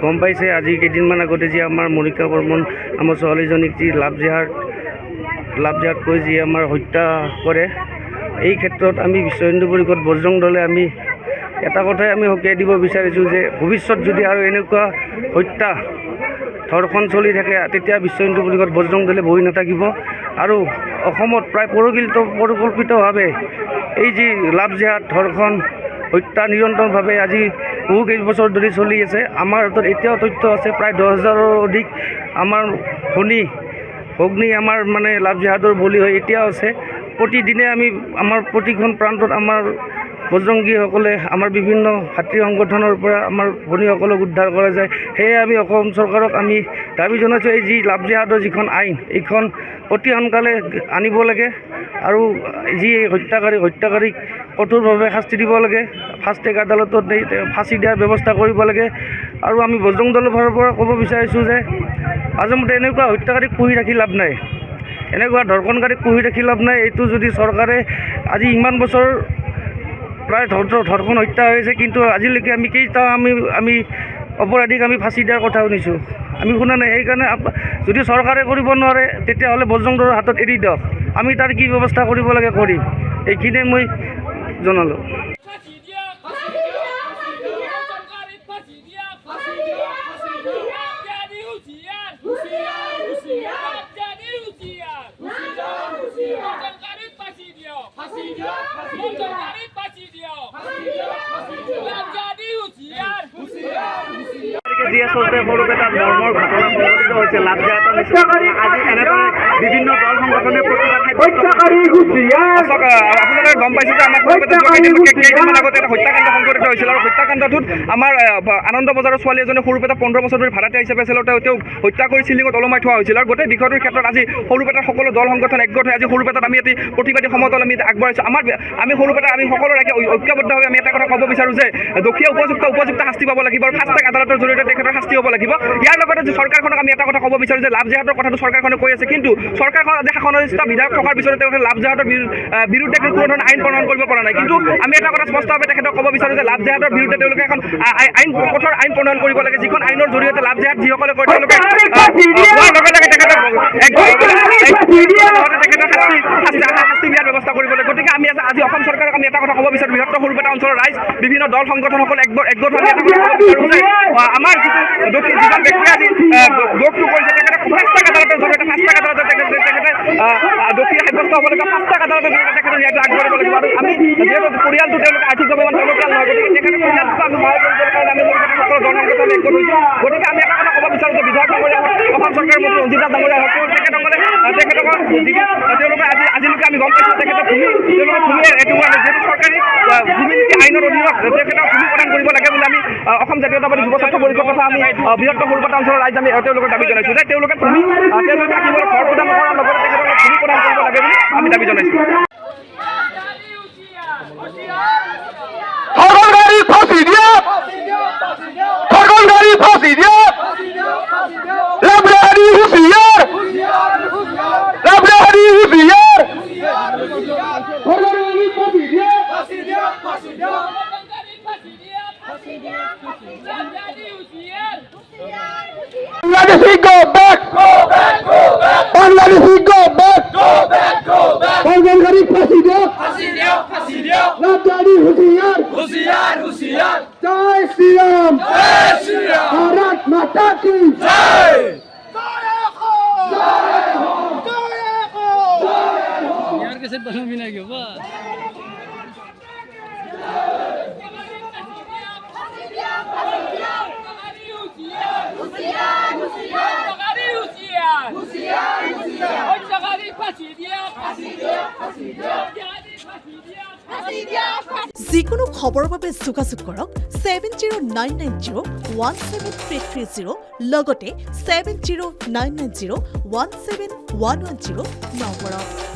গম পাইছে আজি কেইদিনমান আগতে যি আমাৰ মনিকা বৰ্মন আমাৰ ছোৱালীজনীক যি লাভ জেহাদ কৈ যি আমাৰ হত্যা কৰে, এই ক্ষেত্ৰত আমি বিশ্ব হিন্দু পৰিষদ বজৰং দলে আমি এটা কথাই আমি সকীয়াই দিব বিচাৰিছোঁ যে ভৱিষ্যত যদি আৰু এনেকুৱা হত্যা ধৰ্ষণ চলি থাকে তেতিয়া বিশ্ব হিন্দু পৰিষদ বজৰং দলে বহি নাথাকিব। আৰু অসমত প্ৰায় পৰিকল্পিতভাৱে এই যি লাভ জেহাদ ধৰ্ষণ হত্যা নিৰন্তৰভাৱে আজি বহু কেইবছৰ ধৰি চলি আছে। আমাৰ হাতত এতিয়াও তথ্য আছে প্ৰায় 10,000ৰো অধিক আমাৰ ভগ্নী আমাৰ মানে লাভ জেহাদৰ বলি হৈ এতিয়াও আছে। প্ৰতিদিনে আমি আমাৰ প্ৰতিখন প্ৰান্তত আমাৰ বজৰংগীসকলে আমাৰ বিভিন্ন ভাতৃ সংগঠনৰ পৰা আমাৰ ভনীসকলক উদ্ধাৰ কৰা যায়। সেয়ে আমি অসম চৰকাৰক আমি দাবী জনাইছোঁ এই যি লাভ জেহাদৰ যিখন আইন এইখন অতি সোনকালে আনিব লাগে আৰু যি হত্যাকাৰীক কঠোৰভাৱে শাস্তি দিব লাগে, ফাষ্ট ট্ৰেক আদালতত ফাঁচি দিয়াৰ ব্যৱস্থা কৰিব লাগে। আৰু আমি বজৰং দলৰ ফালৰ পৰা ক'ব বিচাৰিছোঁ যে আচলতে এনেকুৱা হত্যাকাৰীক পুহি ৰাখি লাভ নাই, এনেকুৱা ধৰ্ষণকাৰীক পুহি ৰাখি লাভ নাই। এইটো যদি চৰকাৰে আজি ইমান বছৰ প্ৰায় ধৰ্ষণ হত্যা হৈছে কিন্তু আজিলৈকে আমি কেইটা আমি অপৰাধীক আমি ফাঁচি দিয়াৰ কথা শুনিছোঁ, আমি শুনা নাই। সেইকাৰণে যদি চৰকাৰে কৰিব নোৱাৰে তেতিয়াহ'লে বজৰং দলৰ হাতত এৰি দিয়ক, আমি তাৰ কি ব্যৱস্থা কৰিব লাগে কৰিম, এইখিনিয়ে মই জনালোঁ। যিয়ে চলতে সৰুপেটাত মৰ্মৰ ঘটনা সংঘটিত হৈছে লাভ জেহাদৰ আজি এনেদৰে বিভিন্ন দল সংগঠনে প্ৰতিবাদ আপোনালোকে গম পাইছে যে আমাৰ সৰুপেটাত কেইদিনমান আগতে এটা হত্যাকাণ্ড সংঘটিত হৈছিল আৰু হত্যাকাণ্ডটোত আমাৰ আনন্দ বজাৰৰ ছোৱালী এজনে সৰুপেটা 15 বছৰ ধৰি ভাড়াতীয়া হিচাপে আছিল। তেওঁক হত্যা কৰি চিলিঙত ওলমাই থোৱা হৈছিল আৰু গোটেই বিষয়টোৰ ক্ষেত্ৰত আজি সৰুপেটাৰ সকলো দল সংগঠন একগোট হৈ আজি সৰুপেটাত আমি এটি প্ৰতিবাদী সমদল আমি আগবঢ়াইছোঁ। আমি সৰুপেটাত আমি সকলো ৰাইজে ঐক্যবদ্ধভাৱে আমি এটা কথা ক'ব বিচাৰোঁ যে দোষীয়ে উপযুক্ত শাস্তি পাব লাগিব আৰু ফাষ্ট ট্ৰেক আদালতৰ জৰিয়তে তেখেতৰ শাস্তি হ'ব লাগিব। ইয়াৰ লগতে যে চৰকাৰখনক আমি এটা কথা ক'ব বিচাৰোঁ যে লাভ জেহাদৰ কথাটো চৰকাৰখনে কৈ আছে কিন্তু চৰকাৰখন আজি শাসনাধিষ্ঠ বিধায়ক থকাৰ পিছতে তেওঁলোকে লাভ জেহাদৰ বিৰুদ্ধে কোনো ধৰণৰ আইন প্ৰণয়ন কৰিব পৰা নাই। কিন্তু আমি এটা কথা স্পষ্টভাৱে তেখেতক ক'ব বিচাৰোঁ যে লাভ জেহাদৰ বিৰুদ্ধে তেওঁলোকে এখন কঠোৰ আইন প্ৰণয়ন কৰিব লাগে, যিখন আইনৰ জৰিয়তে লাভ জেহাদ যিসকলে কৰে তেওঁলোকে হোৱাৰ লগে লগে তেখেতক শাস্তি দিয়াৰ ব্যৱস্থা কৰিব লাগে। গতিকে আমি আজি অসম চৰকাৰক আমি এটা কথা ক'ব বিচাৰোঁ, বৃহত্তৰ সৰুপেটা অঞ্চলৰ ৰাইজ বিভিন্ন দল সংগঠনসকল একগোট হৈ এটা কথা ক'ব বিচাৰোঁ যে আমাৰ যিজন ব্যক্তিয়ে আজি দোষটো কৰিছে তেখেতে ফাষ্ট ট্ৰেক আদালতৰ জৰিয়তে তেখেতে দোষী সাব্যস্ত হ'ব লাগে, ফাষ্ট ট্ৰেক আদালতৰ জৰিয়তে তেখেতৰ ন্যায়টো আগবঢ়াব লাগিব। আৰু আমি যিহেতু পৰিয়ালটো তেওঁলোকে আৰ্থিকভাৱে ইমান টনকিয়াল নহয়, গতিকে তেখেতৰ পৰিয়ালটোক আমি সহায় কৰিবৰ কাৰণে আমি সকলো দল সংগঠন একগোট হৈছোঁ। গতিকে আমি এটা কথা ক'ব বিচাৰোঁ যে বিধায়ক ডাঙৰীয়া হওক, অসম চৰকাৰৰ মন্ত্ৰী ৰঞ্জিত দাস ডাঙৰীয়া হওক, তেখেতসকলে তেওঁলোকে আজিলৈকে আমি গম পাইছোঁ তেখেতৰ ভূমিয়ে যিহেতু চৰকাৰী ভূমি নীতি আইনৰ অধীনত তেখেতক ভূমি প্ৰদান কৰিব লাগে বুলি আমি অসম জাতীয়তাবাদী যুৱ ছাত্ৰ পৰিষদ তথা আমি বৃহত্তৰ সৰুপেটা অঞ্চলৰ ৰাইজ আমি তেওঁলোকক দাবী জনাইছোঁ যে তেওঁলোকে থাকিবলৈ ঘৰ প্ৰদান কৰাৰ লগতে তেখেতক ভূমি প্ৰদান কৰিব লাগে বুলি আমি দাবী জনাইছোঁ। Bangladeshi go back! Go back! Go back! Bangladeshi go back! Go back! Go back! Bangladeshi फांसी दो! फांसी दो! फांसी दो! लाचारी होशियार! होशियार! होशियार! जय श्री राम! जय श्री राम! भारत माता की जय! जय हो! जय हो! जय हो! जय हो! यार कैसे बना भी नहीं गया बस যিকোনো খবৰৰ বাবে যোগাযোগ কৰক 7099017330 লগতে 7099017110 নম্বৰত।